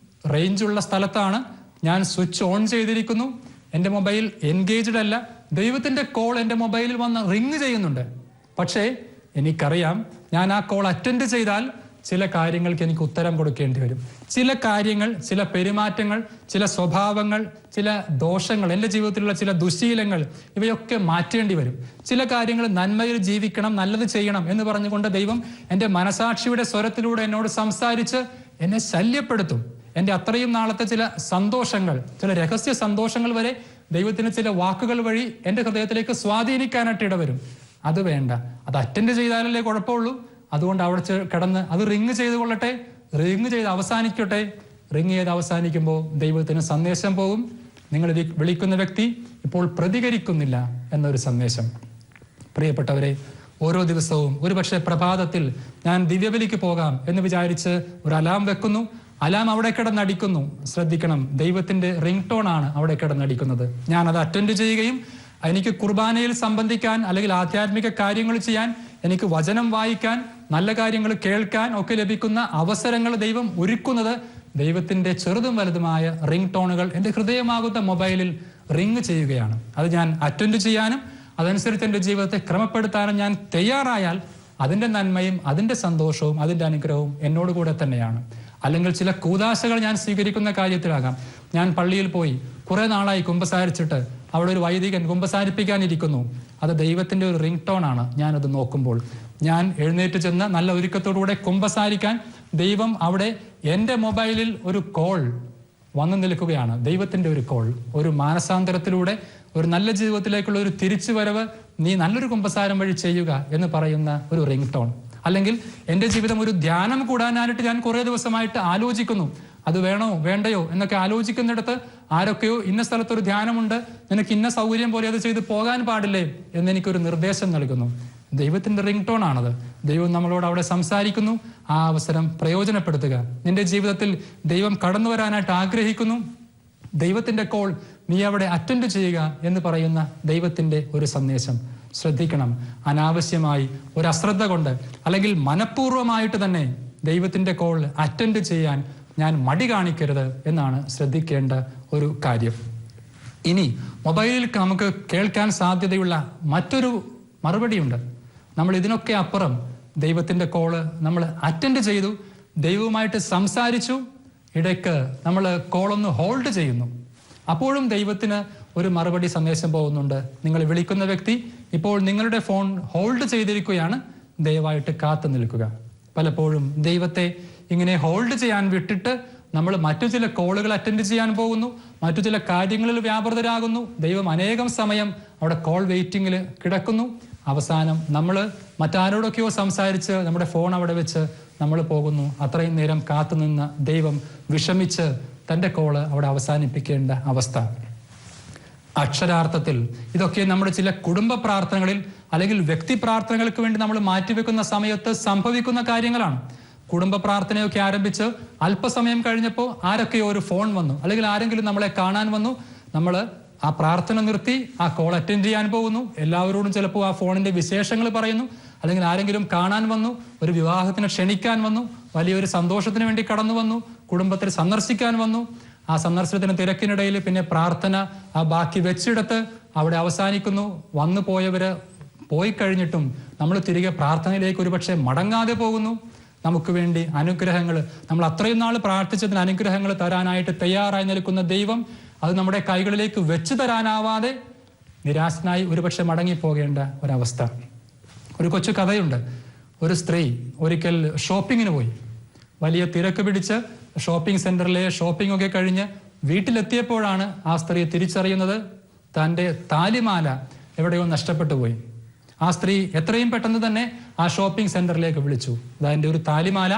റേഞ്ചുള്ള സ്ഥലത്താണ്, ഞാൻ സ്വിച്ച് ഓൺ ചെയ്തിരിക്കുന്നു, എൻ്റെ മൊബൈൽ എൻഗേജ്ഡ് അല്ല, ദൈവത്തിന്റെ കോൾ എൻ്റെ മൊബൈലിൽ വന്ന് റിങ് ചെയ്യുന്നുണ്ട്. പക്ഷേ എനിക്കറിയാം ഞാൻ ആ കോൾ അറ്റൻഡ് ചെയ്താൽ ചില കാര്യങ്ങൾക്ക് എനിക്ക് ഉത്തരം കൊടുക്കേണ്ടി വരും. ചില കാര്യങ്ങൾ, ചില പെരുമാറ്റങ്ങൾ, ചില സ്വഭാവങ്ങൾ, ചില ദോഷങ്ങൾ, എൻ്റെ ജീവിതത്തിലുള്ള ചില ദുശീലങ്ങൾ, ഇവയൊക്കെ മാറ്റേണ്ടി വരും. ചില കാര്യങ്ങൾ നന്മയിൽ ജീവിക്കണം, നല്ലത് ചെയ്യണം എന്ന് പറഞ്ഞുകൊണ്ട് ദൈവം എൻ്റെ മനസാക്ഷിയുടെ സ്വരത്തിലൂടെ എന്നോട് സംസാരിച്ച് എന്നെ ശല്യപ്പെടുത്തും. എൻ്റെ അത്രയും നാളത്തെ ചില സന്തോഷങ്ങൾ, ചില രഹസ്യ സന്തോഷങ്ങൾ വരെ ദൈവത്തിന് ചില വാക്കുകൾ വഴി എൻ്റെ ഹൃദയത്തിലേക്ക് സ്വാധീനിക്കാനായിട്ട് ഇടവരും. അത് വേണ്ട, അത് അറ്റൻഡ് ചെയ്താലല്ലേ കുഴപ്പമുള്ളൂ. അതുകൊണ്ട് അവിടെ കിടന്ന് അത് റിങ് ചെയ്ത് കൊള്ളട്ടെ, റിങ് ചെയ്ത് അവസാനിക്കട്ടെ. റിങ് ചെയ്ത് അവസാനിക്കുമ്പോൾ ദൈവത്തിന് സന്ദേശം പോകും, നിങ്ങൾ വിളിക്കുന്ന വ്യക്തി ഇപ്പോൾ പ്രതികരിക്കുന്നില്ല എന്നൊരു സന്ദേശം. പ്രിയപ്പെട്ടവരെ, ഓരോ ദിവസവും ഒരുപക്ഷെ പ്രഭാതത്തിൽ ഞാൻ ദിവ്യബലിക്ക് പോകാം എന്ന് വിചാരിച്ച് ഒരു അലാം വെക്കുന്നു. അലാം അവിടെ കിടന്നടിക്കുന്നു. ശ്രദ്ധിക്കണം, ദൈവത്തിന്റെ റിംഗ് ടോൺ ആണ് അവിടെ കിടന്നടിക്കുന്നത്. ഞാൻ അത് അറ്റൻഡ് ചെയ്യുകയും എനിക്ക് കുർബാനയിൽ സംബന്ധിക്കാൻ, അല്ലെങ്കിൽ ആധ്യാത്മിക കാര്യങ്ങൾ ചെയ്യാൻ, എനിക്ക് വചനം വായിക്കാൻ, നല്ല കാര്യങ്ങൾ കേൾക്കാൻ ഒക്കെ ലഭിക്കുന്ന അവസരങ്ങൾ ദൈവം ഒരുക്കുന്നത് ദൈവത്തിൻ്റെ ചെറുതും വലുതുമായ റിംഗ് ടോണുകൾ എൻ്റെ ഹൃദയമാകുന്ന മൊബൈലിൽ റിംഗ് ചെയ്യുകയാണ്. അത് ഞാൻ അറ്റൻഡ് ചെയ്യാനും അതനുസരിച്ച് എൻ്റെ ജീവിതത്തെ ക്രമപ്പെടുത്താനും ഞാൻ തയ്യാറായാൽ അതിൻ്റെ നന്മയും അതിൻ്റെ സന്തോഷവും അതിൻ്റെ അനുഗ്രഹവും എന്നോട് കൂടെ തന്നെയാണ്. അല്ലെങ്കിൽ ചില കൂദാശകൾ ഞാൻ സ്വീകരിക്കുന്ന കാര്യത്തിലാകാം. ഞാൻ പള്ളിയിൽ പോയി കുറെ നാളായി കുമ്പസാരിച്ചിട്ട് അവിടെ ഒരു വൈദികൻ കുമ്പസാരിപ്പിക്കാനിരിക്കുന്നു. അത് ദൈവത്തിൻ്റെ ഒരു റിംഗ് ടോൺ ആണ്. ഞാനത് നോക്കുമ്പോൾ ഞാൻ എഴുന്നേറ്റ് ചെന്ന് നല്ല ഒരുക്കത്തോടുകൂടെ കുമ്പസാരിക്കാൻ ദൈവം അവിടെ എൻ്റെ മൊബൈലിൽ ഒരു കോൾ വന്നു നിൽക്കുകയാണ്. ദൈവത്തിൻ്റെ ഒരു കോൾ, ഒരു മാനസാന്തരത്തിലൂടെ ഒരു നല്ല ജീവിതത്തിലേക്കുള്ള ഒരു തിരിച്ചുവരവ് നീ നല്ലൊരു കുമ്പസാരം വഴി ചെയ്യുക എന്ന് പറയുന്ന ഒരു റിംഗ് ടോൺ. അല്ലെങ്കിൽ എൻ്റെ ജീവിതം ഒരു ധ്യാനം കൂടാനായിട്ട് ഞാൻ കുറേ ദിവസമായിട്ട് ആലോചിക്കുന്നു, അത് വേണോ വേണ്ടയോ എന്നൊക്കെ ആലോചിക്കുന്നിടത്ത് ആരൊക്കെയോ ഇന്ന സ്ഥലത്തൊരു ധ്യാനമുണ്ട്, നിനക്ക് ഇന്ന സൗകര്യം പോലെ അത് ചെയ്ത് പോകാൻ പാടില്ലേ എന്നെനിക്കൊരു നിർദ്ദേശം നൽകുന്നു. ദൈവത്തിൻ്റെ റിംഗ് ടോൺ ആണത്. ദൈവം നമ്മളോട് അവിടെ സംസാരിക്കുന്നു. ആ അവസരം പ്രയോജനപ്പെടുത്തുക. നിന്റെ ജീവിതത്തിൽ ദൈവം കടന്നു വരാനായിട്ട് ആഗ്രഹിക്കുന്നു. ദൈവത്തിൻ്റെ കോൾ നീ അവിടെ അറ്റൻഡ് ചെയ്യുക എന്ന് പറയുന്ന ദൈവത്തിൻ്റെ ഒരു സന്ദേശം. ശ്രദ്ധിക്കണം, അനാവശ്യമായി ഒരു അശ്രദ്ധ കൊണ്ട് അല്ലെങ്കിൽ മനഃപൂർവ്വമായിട്ട് തന്നെ ദൈവത്തിൻ്റെ കോൾ അറ്റൻഡ് ചെയ്യാൻ ഞാൻ മടി കാണിക്കരുത് എന്നാണ് ശ്രദ്ധിക്കേണ്ട ഒരു കാര്യം. ഇനി മൊബൈലിൽ നമുക്ക് കേൾക്കാൻ സാധ്യതയുള്ള മറ്റൊരു മറുപടിയുണ്ട്. നമ്മൾ ഇതിനൊക്കെ അപ്പുറം ദൈവത്തിൻ്റെ കോള് നമ്മൾ അറ്റൻഡ് ചെയ്തു, ദൈവവുമായിട്ട് സംസാരിച്ചു, ഇടയ്ക്ക് നമ്മൾ കോളൊന്ന് ഹോൾഡ് ചെയ്യുന്നു. അപ്പോഴും ദൈവത്തിന് ഒരു മറുപടി സന്ദേശം പോകുന്നുണ്ട്. നിങ്ങൾ വിളിക്കുന്ന വ്യക്തി ഇപ്പോൾ നിങ്ങളുടെ ഫോൺ ഹോൾഡ് ചെയ്തിരിക്കുകയാണ്, ദയവായിട്ട് കാത്തു നിൽക്കുക. പലപ്പോഴും ദൈവത്തെ ഇങ്ങനെ ഹോൾഡ് ചെയ്യാൻ വിട്ടിട്ട് നമ്മൾ മറ്റു ചില കോളുകൾ അറ്റൻഡ് ചെയ്യാൻ പോകുന്നു, മറ്റു ചില കാര്യങ്ങളിൽ വ്യാപൃതരാകുന്നു. ദൈവം അനേകം സമയം അവിടെ കോൾ വെയിറ്റിങ്ങിൽ കിടക്കുന്നു. അവസാനം നമ്മൾ മറ്റാരോടൊക്കെയോ സംസാരിച്ച് നമ്മുടെ ഫോൺ അവിടെ വെച്ച് നമ്മൾ പോകുന്നു. അത്രയും നേരം കാത്തുനിന്ന ദൈവം വിഷമിച്ച് തൻ്റെ കോള് അവിടെ അവസാനിപ്പിക്കേണ്ട അവസ്ഥ. അക്ഷരാർത്ഥത്തിൽ ഇതൊക്കെ നമ്മുടെ ചില കുടുംബ പ്രാർത്ഥനകളിൽ അല്ലെങ്കിൽ വ്യക്തി പ്രാർത്ഥനകൾക്ക് വേണ്ടി നമ്മൾ മാറ്റിവെക്കുന്ന സമയത്ത് സംഭവിക്കുന്ന കാര്യങ്ങളാണ്. കുടുംബ പ്രാർത്ഥനയൊക്കെ ആരംഭിച്ച് അല്പസമയം കഴിഞ്ഞപ്പോൾ ആരൊക്കെയോ ഒരു ഫോൺ വന്നു, അല്ലെങ്കിൽ ആരെങ്കിലും നമ്മളെ കാണാൻ വന്നു. നമ്മൾ ആ പ്രാർത്ഥന നിർത്തി ആ കോൾ അറ്റൻഡ് ചെയ്യാൻ പോകുന്നു. എല്ലാവരോടും ചിലപ്പോൾ ആ ഫോണിന്റെ വിശേഷങ്ങൾ പറയുന്നു, അല്ലെങ്കിൽ ആരെങ്കിലും കാണാൻ വന്നു, ഒരു വിവാഹത്തിന് ക്ഷണിക്കാൻ വന്നു, വലിയൊരു സന്തോഷത്തിന് വേണ്ടി കടന്നു വന്നു, കുടുംബത്തിൽ സന്ദർശിക്കാൻ വന്നു. ആ സന്ദർശനത്തിന് തിരക്കിനിടയിൽ പിന്നെ പ്രാർത്ഥന ആ ബാക്കി വെച്ചിടത്ത് അവിടെ അവസാനിക്കുന്നു. വന്നു പോയവര് പോയി കഴിഞ്ഞിട്ടും നമ്മൾ തിരികെ പ്രാർത്ഥനയിലേക്ക് ഒരുപക്ഷെ മടങ്ങാതെ പോകുന്നു. നമുക്ക് വേണ്ടി അനുഗ്രഹങ്ങൾ, നമ്മൾ അത്രയും നാൾ പ്രാർത്ഥിച്ചതിന് അനുഗ്രഹങ്ങൾ തരാനായിട്ട് തയ്യാറായി നിൽക്കുന്ന ദൈവം അത് നമ്മുടെ കൈകളിലേക്ക് വെച്ചു തരാനാവാതെ നിരാശനായി ഒരുപക്ഷെ മടങ്ങിപ്പോകേണ്ട ഒരവസ്ഥ. ഒരു കൊച്ചു കഥയുണ്ട്. ഒരു സ്ത്രീ ഒരിക്കൽ ഷോപ്പിങ്ങിന് പോയി. വലിയ തിരക്ക് പിടിച്ച് ഷോപ്പിംഗ് സെന്ററിലെ ഷോപ്പിംഗ് ഒക്കെ കഴിഞ്ഞ് വീട്ടിലെത്തിയപ്പോഴാണ് ആ സ്ത്രീ തിരിച്ചറിയുന്നത് തൻ്റെ താലിമാല എവിടെയോ നഷ്ടപ്പെട്ടു പോയി. ആ സ്ത്രീ എത്രയും പെട്ടെന്ന് തന്നെ ആ ഷോപ്പിംഗ് സെന്ററിലേക്ക് വിളിച്ചു. എൻ്റെ ഒരു താലിമാല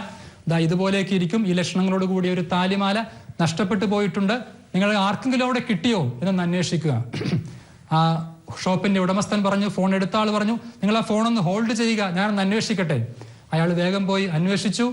ഇതുപോലെയൊക്കെ ഇരിക്കും, ഈ ലക്ഷണങ്ങളോട് കൂടിയ ഒരു താലിമാല നഷ്ടപ്പെട്ടു പോയിട്ടുണ്ട്, നിങ്ങൾ ആർക്കെങ്കിലും അവിടെ കിട്ടിയോ എന്നൊന്ന് അന്വേഷിക്കുക. ആ ഷോപ്പിന്റെ ഉടമസ്ഥൻ പറഞ്ഞു, ഫോൺ എടുത്ത ആൾ പറഞ്ഞു, നിങ്ങൾ ആ ഫോണൊന്ന് ഹോൾഡ് ചെയ്യുക, ഞാനൊന്ന് അന്വേഷിക്കട്ടെ. അയാൾ വേഗം പോയി അന്വേഷിച്ചു.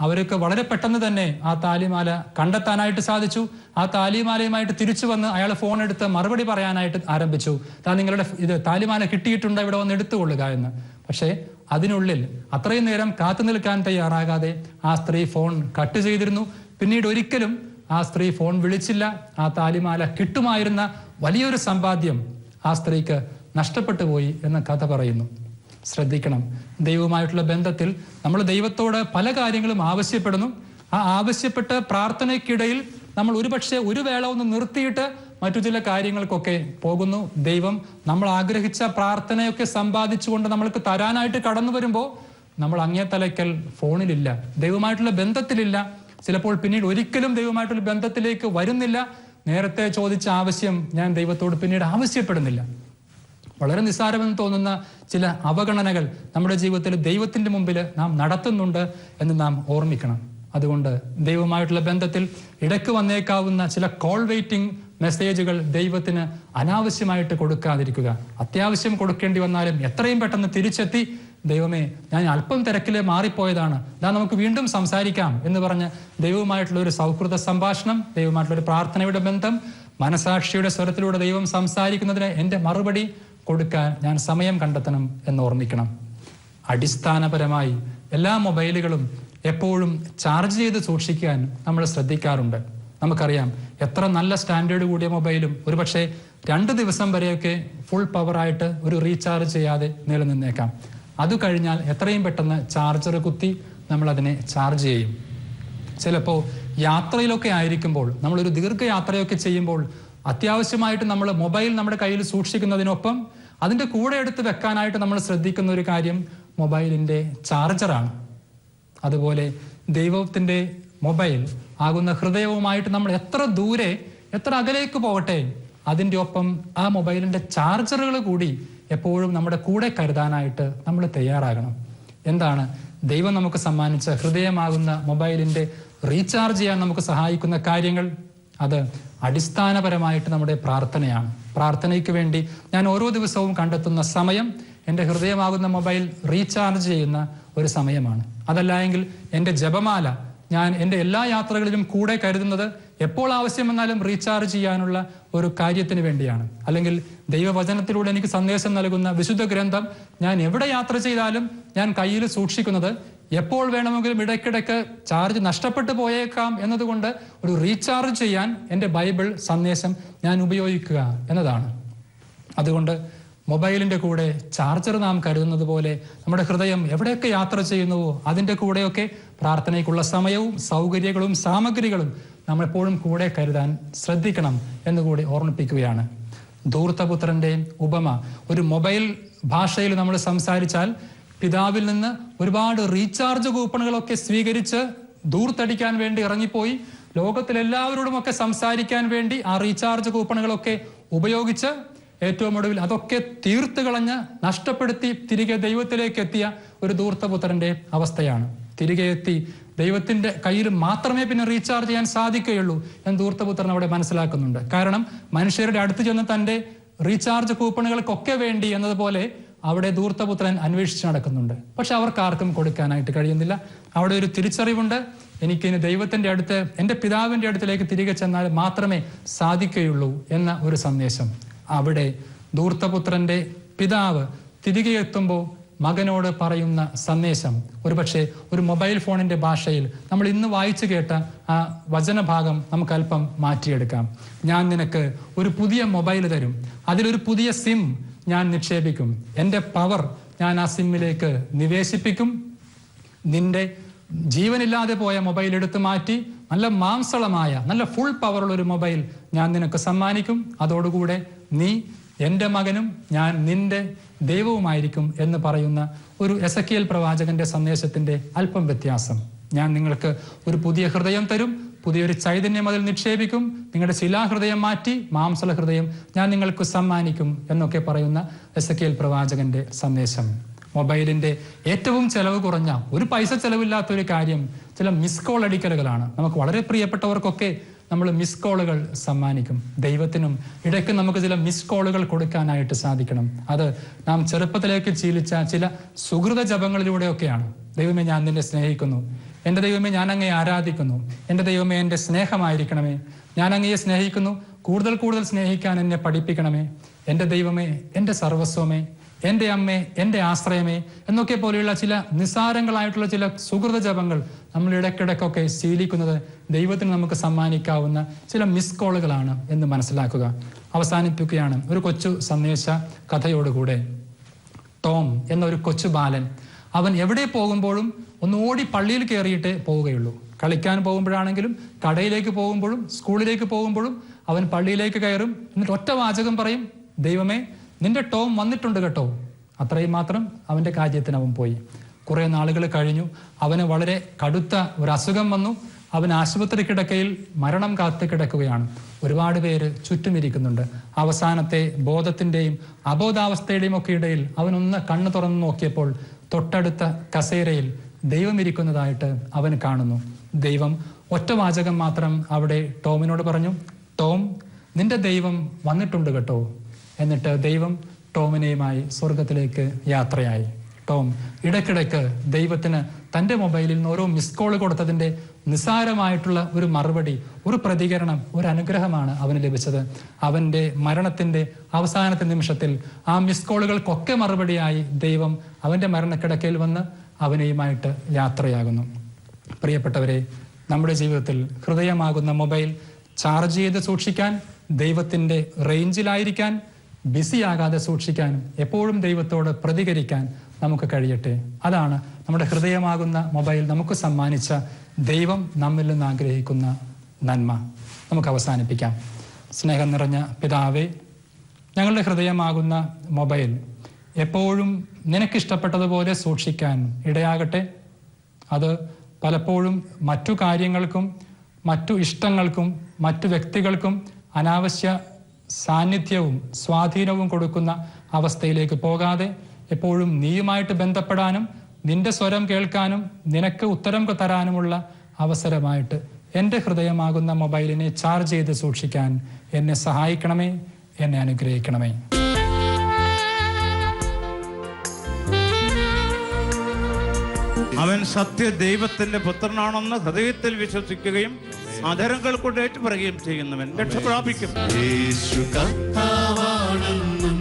അവർക്ക് വളരെ പെട്ടെന്ന് തന്നെ ആ താലിമാല കണ്ടെത്താനായിട്ട് സാധിച്ചു. ആ താലിമാലയുമായിട്ട് തിരിച്ചു വന്ന് അയാൾ ഫോൺ എടുത്ത് മറുപടി പറയാനായിട്ട് ആരംഭിച്ചു. നിങ്ങളുടെ ഇത് താലിമാല കിട്ടിയിട്ടുണ്ട്, ഇവിടെ വന്ന് എടുത്തുകൊള്ളുക എന്ന്. പക്ഷേ അതിനുള്ളിൽ അത്രയും നേരം കാത്തു നിൽക്കാൻ തയ്യാറാകാതെ ആ സ്ത്രീ ഫോൺ കട്ട് ചെയ്തിരുന്നു. പിന്നീട് ഒരിക്കലും ആ സ്ത്രീ ഫോൺ വിളിച്ചില്ല. ആ താലിമാല കിട്ടുമായിരുന്ന വലിയൊരു സമ്പാദ്യം ആ സ്ത്രീക്ക് നഷ്ടപ്പെട്ടു പോയി എന്ന കഥ പറയുന്നു. ശ്രദ്ധിക്കണം, ദൈവവുമായിട്ടുള്ള ബന്ധത്തിൽ നമ്മൾ ദൈവത്തോട് പല കാര്യങ്ങളും ആവശ്യപ്പെടുന്നു. ആ ആവശ്യപ്പെട്ട് പ്രാർത്ഥനയ്ക്കിടയിൽ നമ്മൾ ഒരുപക്ഷെ ഒരു വേള ഒന്ന് നിർത്തിയിട്ട് മറ്റു ചില കാര്യങ്ങൾക്കൊക്കെ പോകുന്നു. ദൈവം നമ്മൾ ആഗ്രഹിച്ച പ്രാർത്ഥനയൊക്കെ സമ്പാദിച്ചുകൊണ്ട് നമ്മൾക്ക് തരാനായിട്ട് കടന്നു വരുമ്പോൾ നമ്മൾ അങ്ങേ തലയ്ക്കൽ ഫോണിലില്ല, ദൈവമായിട്ടുള്ള ബന്ധത്തിലില്ല. ചിലപ്പോൾ പിന്നീട് ഒരിക്കലും ദൈവമായിട്ടുള്ള ബന്ധത്തിലേക്ക് വരുന്നില്ല. നേരത്തെ ചോദിച്ച ആവശ്യം ഞാൻ ദൈവത്തോട് പിന്നീട് ആവശ്യപ്പെടുന്നില്ല. വളരെ നിസ്സാരമെന്ന് തോന്നുന്ന ചില അവഗണനകൾ നമ്മുടെ ജീവിതത്തിൽ ദൈവത്തിൻ്റെ മുമ്പിൽ നാം നടത്തുന്നുണ്ട് എന്ന് നാം ഓർമ്മിക്കണം. അതുകൊണ്ട് ദൈവമായിട്ടുള്ള ബന്ധത്തിൽ ഇടയ്ക്ക് വന്നേക്കാവുന്ന ചില കോൾ വെയിറ്റിംഗ് മെസ്സേജുകൾ ദൈവത്തിന് അനാവശ്യമായിട്ട് കൊടുക്കാതിരിക്കുക. അത്യാവശ്യം കൊടുക്കേണ്ടി വന്നാലും എത്രയും പെട്ടെന്ന് തിരിച്ചെത്തി, ദൈവമേ ഞാൻ അല്പം തിരക്കിൽ മാറിപ്പോയതാണ്, നമുക്ക് വീണ്ടും സംസാരിക്കാം എന്ന് പറഞ്ഞ് ദൈവവുമായിട്ടുള്ള ഒരു സൗഹൃദ സംഭാഷണം, ദൈവമായിട്ടുള്ള ഒരു പ്രാർത്ഥനയുടെ ബന്ധം, മനസാക്ഷിയുടെ സ്വരത്തിലൂടെ ദൈവം സംസാരിക്കുന്നതിന് എൻ്റെ മറുപടി കൊടുക്കാൻ ഞാൻ സമയം കണ്ടെത്തണം എന്ന് ഓർമ്മിക്കണം. അടിസ്ഥാനപരമായി എല്ലാ മൊബൈലുകളും എപ്പോഴും ചാർജ് ചെയ്ത് സൂക്ഷിക്കാൻ നമ്മൾ ശ്രദ്ധിക്കാറുണ്ട്. നമുക്കറിയാം, എത്ര നല്ല സ്റ്റാൻഡേർഡ് കൂടിയ മൊബൈലും ഒരുപക്ഷെ 2 ദിവസം വരെയൊക്കെ ഫുൾ പവറായിട്ട് ഒരു റീചാർജ് ചെയ്യാതെ നിലനിന്നേക്കാം. അത് കഴിഞ്ഞാൽ എത്രയും പെട്ടെന്ന് ചാർജർ കുത്തി നമ്മളതിനെ ചാർജ് ചെയ്യും. ചിലപ്പോൾ യാത്രയിലൊക്കെ ആയിരിക്കുമ്പോൾ, നമ്മളൊരു ദീർഘയാത്രയൊക്കെ ചെയ്യുമ്പോൾ അത്യാവശ്യമായിട്ട് നമ്മൾ മൊബൈൽ നമ്മുടെ കയ്യിൽ സൂക്ഷിക്കുന്നതിനൊപ്പം അതിൻ്റെ കൂടെ എടുത്ത് വെക്കാനായിട്ട് നമ്മൾ ശ്രദ്ധിക്കുന്ന ഒരു കാര്യം മൊബൈലിൻ്റെ ചാർജറാണ്. അതുപോലെ ദൈവത്തിൻ്റെ മൊബൈൽ ആകുന്ന ഹൃദയവുമായിട്ട് നമ്മൾ എത്ര ദൂരെ, എത്ര അകലേക്ക് പോകട്ടെ, അതിൻ്റെ ഒപ്പം ആ മൊബൈലിൻ്റെ ചാർജറുകൾ കൂടി എപ്പോഴും നമ്മുടെ കൂടെ കരുതാനായിട്ട് നമ്മൾ തയ്യാറാകണം. എന്താണ് ദൈവം നമുക്ക് സമ്മാനിച്ച ഹൃദയമാകുന്ന മൊബൈലിൻ്റെ റീചാർജ് ചെയ്യാൻ നമുക്ക് സഹായിക്കുന്ന കാര്യങ്ങൾ? അത് അടിസ്ഥാനപരമായിട്ട് നമ്മുടെ പ്രാർത്ഥനയാണ്. പ്രാർത്ഥനയ്ക്ക് വേണ്ടി ഞാൻ ഓരോ ദിവസവും കണ്ടെത്തുന്ന സമയം എൻ്റെ ഹൃദയമാകുന്ന മൊബൈൽ റീചാർജ് ചെയ്യുന്ന ഒരു സമയമാണ്. അതല്ല എങ്കിൽ എൻ്റെ ജപമാല ഞാൻ എൻ്റെ എല്ലാ യാത്രകളിലും കൂടെ കരുതുന്നത് എപ്പോൾ ആവശ്യം വന്നാലും റീചാർജ് ചെയ്യാനുള്ള ഒരു കാര്യത്തിന് വേണ്ടിയാണ്. അല്ലെങ്കിൽ ദൈവവചനത്തിലൂടെ എനിക്ക് സന്ദേശം നൽകുന്ന വിശുദ്ധ ഗ്രന്ഥം ഞാൻ എവിടെ യാത്ര ചെയ്താലും ഞാൻ കയ്യിൽ സൂക്ഷിക്കുന്നത് എപ്പോൾ വേണമെങ്കിലും ഇടയ്ക്കിടയ്ക്ക് ചാർജ് നഷ്ടപ്പെട്ടു പോയേക്കാം എന്നതുകൊണ്ട് ഒരു റീചാർജ് ചെയ്യാൻ എൻ്റെ ബൈബിൾ സന്ദേശം ഞാൻ ഉപയോഗിക്കുക എന്നതാണ്. അതുകൊണ്ട് മൊബൈലിൻ്റെ കൂടെ ചാർജർ നാം കരുതുന്നത് പോലെ നമ്മുടെ ഹൃദയം എവിടെയൊക്കെ യാത്ര ചെയ്യുന്നുവോ അതിൻ്റെ കൂടെയൊക്കെ പ്രാർത്ഥനയ്ക്കുള്ള സമയവും സൗകര്യങ്ങളും സാമഗ്രികളും നമ്മളെപ്പോഴും കൂടെ കരുതാൻ ശ്രദ്ധിക്കണം എന്നുകൂടി ഓർമ്മിപ്പിക്കുകയാണ്. ധൂർത്തപുത്രൻ്റെ ഉപമ ഒരു മൊബൈൽ ഭാഷയിൽ നമ്മൾ സംസാരിച്ചാൽ പിതാവിൽ നിന്ന് ഒരുപാട് റീചാർജ് കൂപ്പണുകളൊക്കെ സ്വീകരിച്ച് ധൂർത്തടിക്കാൻ വേണ്ടി ഇറങ്ങിപ്പോയി ലോകത്തിലെല്ലാവരോടുമൊക്കെ സംസാരിക്കാൻ വേണ്ടി ആ റീചാർജ് കൂപ്പണുകളൊക്കെ ഉപയോഗിച്ച് ഏറ്റവും ഒടുവിൽ അതൊക്കെ തീർത്ത് കളഞ്ഞ് നഷ്ടപ്പെടുത്തി തിരികെ ദൈവത്തിലേക്ക് എത്തിയ ഒരു ധൂർത്തപുത്രന്റെ അവസ്ഥയാണ്. തിരികെ എത്തി ദൈവത്തിന്റെ കയ്യിൽ മാത്രമേ പിന്നെ റീചാർജ് ചെയ്യാൻ സാധിക്കുകയുള്ളൂ എന്ന് ധൂർത്തപുത്രൻ അവിടെ മനസ്സിലാക്കുന്നുണ്ട്. കാരണം മനുഷ്യരുടെ അടുത്ത് ചെന്ന് തന്റെ റീചാർജ് കൂപ്പണുകൾക്കൊക്കെ വേണ്ടി എന്നതുപോലെ അവിടെ ധൂർത്തപുത്രൻ അന്വേഷിച്ച് നടക്കുന്നുണ്ട്. പക്ഷെ അവർക്ക് ആർക്കും കൊടുക്കാനായിട്ട് കഴിയുന്നില്ല. അവിടെ ഒരു തിരിച്ചറിവുണ്ട്, എനിക്കിനി ദൈവത്തിന്റെ അടുത്ത്, എൻ്റെ പിതാവിന്റെ അടുത്തിലേക്ക് തിരികെ ചെന്നാൽ മാത്രമേ സാധിക്കുകയുള്ളൂ എന്ന ഒരു സന്ദേശം. അവിടെ ധൂർത്തപുത്രന്റെ പിതാവ് തിരികെ എത്തുമ്പോൾ മകനോട് പറയുന്ന സന്ദേശം ഒരുപക്ഷെ ഒരു മൊബൈൽ ഫോണിന്റെ ഭാഷയിൽ നമ്മൾ ഇന്ന് വായിച്ചു കേട്ട ആ വചനഭാഗം നമുക്ക് അല്പം മാറ്റിയെടുക്കാം. ഞാൻ നിനക്ക് ഒരു പുതിയ മൊബൈൽ തരും, അതിലൊരു പുതിയ സിം ഞാൻ നിക്ഷേപിക്കും, എൻ്റെ പവർ ഞാൻ ആ സിമ്മിലേക്ക് നിവേശിപ്പിക്കും, നിന്റെ ജീവനില്ലാതെ പോയ മൊബൈൽ എടുത്തു മാറ്റി നല്ല മാംസളമായ നല്ല ഫുൾ പവറുള്ള ഒരു മൊബൈൽ ഞാൻ നിനക്ക് സമ്മാനിക്കും, അതോടുകൂടെ നീ എൻ്റെ മകനും ഞാൻ നിന്റെ ദൈവവുമായിരിക്കും എന്ന് പറയുന്ന ഒരു എസക്കിയേൽ പ്രവാചകന്റെ സന്ദേശത്തിന്റെ അല്പം വ്യത്യാസം. ഞാൻ നിങ്ങൾക്ക് ഒരു പുതിയ ഹൃദയം തരും, പുതിയൊരു ചൈതന്യം അതിൽ നിക്ഷേപിക്കും, നിങ്ങളുടെ ശിലാഹൃദയം മാറ്റി മാംസള ഹൃദയം ഞാൻ നിങ്ങൾക്ക് സമ്മാനിക്കും എന്നൊക്കെ പറയുന്ന എസക്കിയേൽ പ്രവാചകന്റെ സന്ദേശം. മൊബൈലിന്റെ ഏറ്റവും ചെലവ് കുറഞ്ഞ, ഒരു പൈസ ചെലവില്ലാത്തൊരു കാര്യം ചില മിസ് കോൾ അടിക്കലുകളാണ്. നമുക്ക് വളരെ പ്രിയപ്പെട്ടവർക്കൊക്കെ നമ്മൾ മിസ് കോളുകൾ സമ്മാനിക്കും. ദൈവത്തിനും ഇടയ്ക്ക് നമുക്ക് ചില മിസ് കോളുകൾ കൊടുക്കാനായിട്ട് സാധിക്കണം. അത് നാം ചെറുപ്പത്തിലേക്ക് ശീലിച്ച ചില സുഹൃത ജപങ്ങളിലൂടെയൊക്കെയാണ്. ദൈവമേ, ഞാൻ നിന്നെ സ്നേഹിക്കുന്നു, എൻ്റെ ദൈവമേ, ഞാൻ അങ്ങയെ ആരാധിക്കുന്നു, എൻ്റെ ദൈവമേ, എൻ്റെ സ്നേഹമായിരിക്കണമേ, ഞാൻ അങ്ങയെ സ്നേഹിക്കുന്നു, കൂടുതൽ കൂടുതൽ സ്നേഹിക്കാൻ എന്നെ പഠിപ്പിക്കണമേ, എൻ്റെ ദൈവമേ, എൻ്റെ സർവസ്വമേ, എൻ്റെ അമ്മേ, എൻ്റെ ആശ്രയമേ എന്നൊക്കെ പോലെയുള്ള ചില നിസ്സാരങ്ങളായിട്ടുള്ള ചില സുഹൃത ജപങ്ങൾ നമ്മൾ ഇടയ്ക്കിടയ്ക്കൊക്കെ ശീലിക്കുന്നത് ദൈവത്തിന് നമുക്ക് സമ്മാനിക്കാവുന്ന ചില മിസ് കോളുകളാണ് എന്ന് മനസ്സിലാക്കുക. അവസാനിപ്പിക്കുകയാണ് ഒരു കൊച്ചു സന്ദേശ കഥയോടുകൂടെ. ടോം എന്നൊരു കൊച്ചു ബാലൻ, അവൻ എവിടെ പോകുമ്പോഴും ഒന്ന് ഓടി പള്ളിയിൽ കയറിയിട്ടേ പോവുകയുള്ളൂ. കളിക്കാൻ പോകുമ്പോഴാണെങ്കിലും കടയിലേക്ക് പോകുമ്പോഴും സ്കൂളിലേക്ക് പോകുമ്പോഴും അവൻ പള്ളിയിലേക്ക് കയറും. എന്നിട്ട് ഒറ്റ വാചകം പറയും, ദൈവമേ, നിന്റെ ടോം വന്നിട്ടുണ്ട് കേട്ടോ. അത്രയും മാത്രം അവൻ്റെ കാര്യത്തിന് അവൻ പോയി. കുറേ നാളുകൾ കഴിഞ്ഞു. അവന് വളരെ കടുത്ത ഒരു അസുഖം വന്നു. അവൻ ആശുപത്രി കിടക്കയിൽ മരണം കാത്ത് കിടക്കുകയാണ്. ഒരുപാട് പേര് ചുറ്റുമിരിക്കുന്നുണ്ട്. അവസാനത്തെ ബോധത്തിൻ്റെയും അബോധാവസ്ഥയുടെയും ഒക്കെ ഇടയിൽ അവനൊന്ന് കണ്ണു തുറന്നു നോക്കിയപ്പോൾ തൊട്ടടുത്ത കസേരയിൽ ദൈവം ഇരിക്കുന്നതായിട്ട് അവൻ കാണുന്നു. ദൈവം ഒറ്റ വാചകം മാത്രം അവിടെ ടോമിനോട് പറഞ്ഞു, ടോം, നിന്റെ ദൈവം വന്നിട്ടുണ്ട് കേട്ടോ. എന്നിട്ട് ദൈവം ടോമിനെയുമായി സ്വർഗത്തിലേക്ക് യാത്രയായി. ടോം ഇടയ്ക്കിടയ്ക്ക് ദൈവത്തിന് തൻ്റെ മൊബൈലിൽ നിന്ന് ഓരോ മിസ് കോൾ കൊടുത്തതിൻ്റെ നിസ്സാരമായിട്ടുള്ള ഒരു മറുപടി, ഒരു പ്രതികരണം, ഒരു അനുഗ്രഹമാണ് അവന് ലഭിച്ചത്. അവൻ്റെ മരണത്തിൻ്റെ അവസാനത്തെ നിമിഷത്തിൽ ആ മിസ് കോളുകൾക്കൊക്കെ മറുപടിയായി ദൈവം അവൻ്റെ മരണക്കിടക്കയിൽ വന്ന് അവനെയുമായിട്ട് യാത്രയാകുന്നു. പ്രിയപ്പെട്ടവരെ, നമ്മുടെ ജീവിതത്തിൽ ഹൃദയമാകുന്ന മൊബൈൽ ചാർജ് ചെയ്ത് സൂക്ഷിക്കാൻ, ദൈവത്തിൻ്റെ റേഞ്ചിലായിരിക്കാൻ, ബിസിയാകാതെ സൂക്ഷിക്കാൻ, എപ്പോഴും ദൈവത്തോട് പ്രതികരിക്കാൻ നമുക്ക് കഴിയട്ടെ. അതാണ് നമ്മുടെ ഹൃദയമാകുന്ന മൊബൈൽ നമുക്ക് സമ്മാനിച്ച ദൈവം നമ്മിൽ നിന്ന് ആഗ്രഹിക്കുന്ന നന്മ. നമുക്ക് അവസാനിപ്പിക്കാം. സ്നേഹം നിറഞ്ഞ പിതാവേ, ഞങ്ങളുടെ ഹൃദയമാകുന്ന മൊബൈൽ എപ്പോഴും നിനക്കിഷ്ടപ്പെട്ടതുപോലെ സൂക്ഷിക്കാൻ ഇടയാകട്ടെ. അത് പലപ്പോഴും മറ്റു കാര്യങ്ങൾക്കും മറ്റു ഇഷ്ടങ്ങൾക്കും മറ്റു വ്യക്തികൾക്കും അനാവശ്യ സാന്നിധ്യവും സ്വാധീനവും കൊടുക്കുന്ന അവസ്ഥയിലേക്ക് പോകാതെ എപ്പോഴും നീയുമായിട്ട് ബന്ധപ്പെടാനും നിന്റെ സ്വരം കേൾക്കാനും നിനക്ക് ഉത്തരം തരാനുമുള്ള അവസരമായിട്ട് എൻ്റെ ഹൃദയമാകുന്ന മൊബൈലിനെ ചാർജ് ചെയ്ത് സൂക്ഷിക്കാൻ എന്നെ സഹായിക്കണമേ, എന്നെ അനുഗ്രഹിക്കണമേ. അവൻ സത്യ ദൈവത്തിന്റെ പുത്രനാണെന്ന് ഹൃദയത്തിൽ വിശ്വസിക്കുകയും അധരങ്ങൾ കൊണ്ട് ഏറ്റുപറയുകയും ചെയ്യുന്നവൻ രക്ഷ പ്രാപിക്കും. യേശു കർത്താവാണെന്നും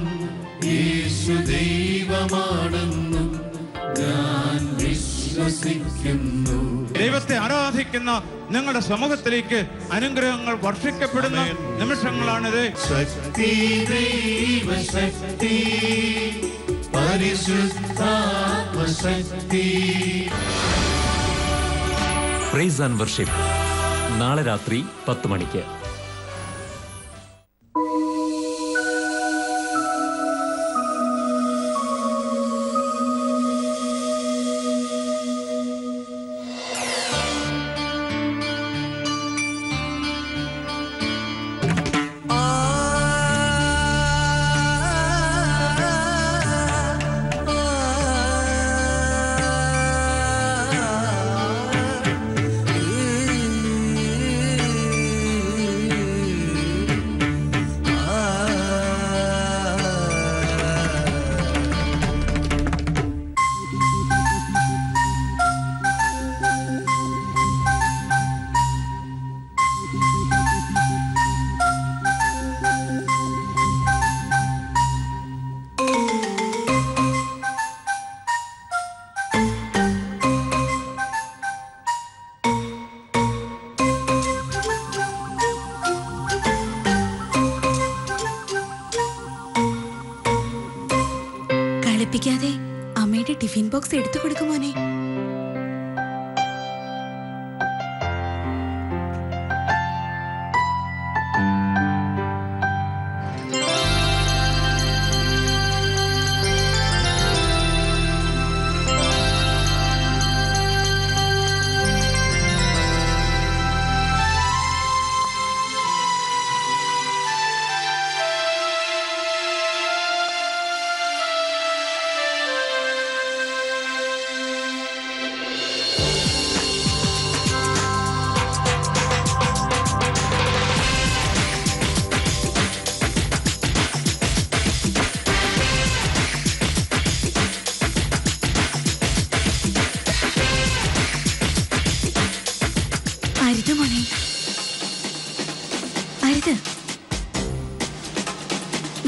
യേശു ദൈവമാണെന്നും ഞാൻ വിശ്വസിക്കുന്നു. ദൈവത്തെ ആരാധിക്കുന്ന നിങ്ങളുടെ സമൂഹത്തിലേക്ക് അനുഗ്രഹങ്ങൾ വർഷിക്കപ്പെടുന്ന നിമിഷങ്ങളാണിത്. ശക്തി ദൈവശക്തി പരിശുദ്ധാത്മശക്തി. പ്രൈസ് ആൻഡ് വർഷിപ്പ് നാളെ രാത്രി 10 മണിക്ക്. കളിപ്പിക്കാതെ അമ്മയുടെ ടിഫിൻ ബോക്സ് എടുത്തു കൊടുക്കുമോനെ. അരുത് മോനെ, അരുത്,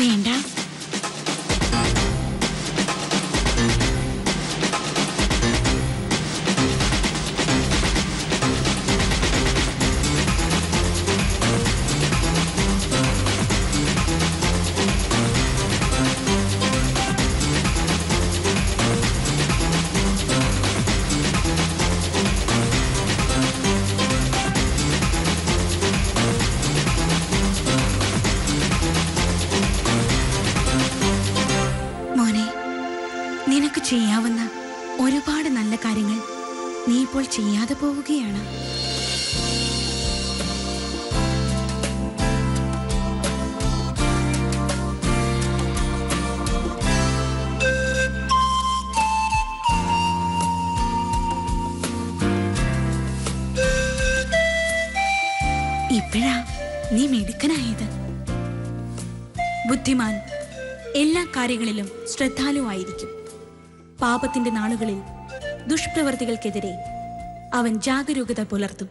വേണ്ട. നിനക്ക് ചെയ്യാവുന്ന ഒരുപാട് നല്ല കാര്യങ്ങൾ നീ ഇപ്പോൾ ചെയ്യാതെ പോവുകയാണ്. ഇപ്പോഴാ നീ മിടുക്കനായത്. ബുദ്ധിമാൻ എല്ലാ കാര്യങ്ങളിലും ശ്രദ്ധാലുവായിരിക്കും. പാപത്തിന്റെ നാളുകളിൽ ദുഷ്പ്രവർത്തികൾക്കെതിരെ അവൻ ജാഗരൂകത പുലർത്തും.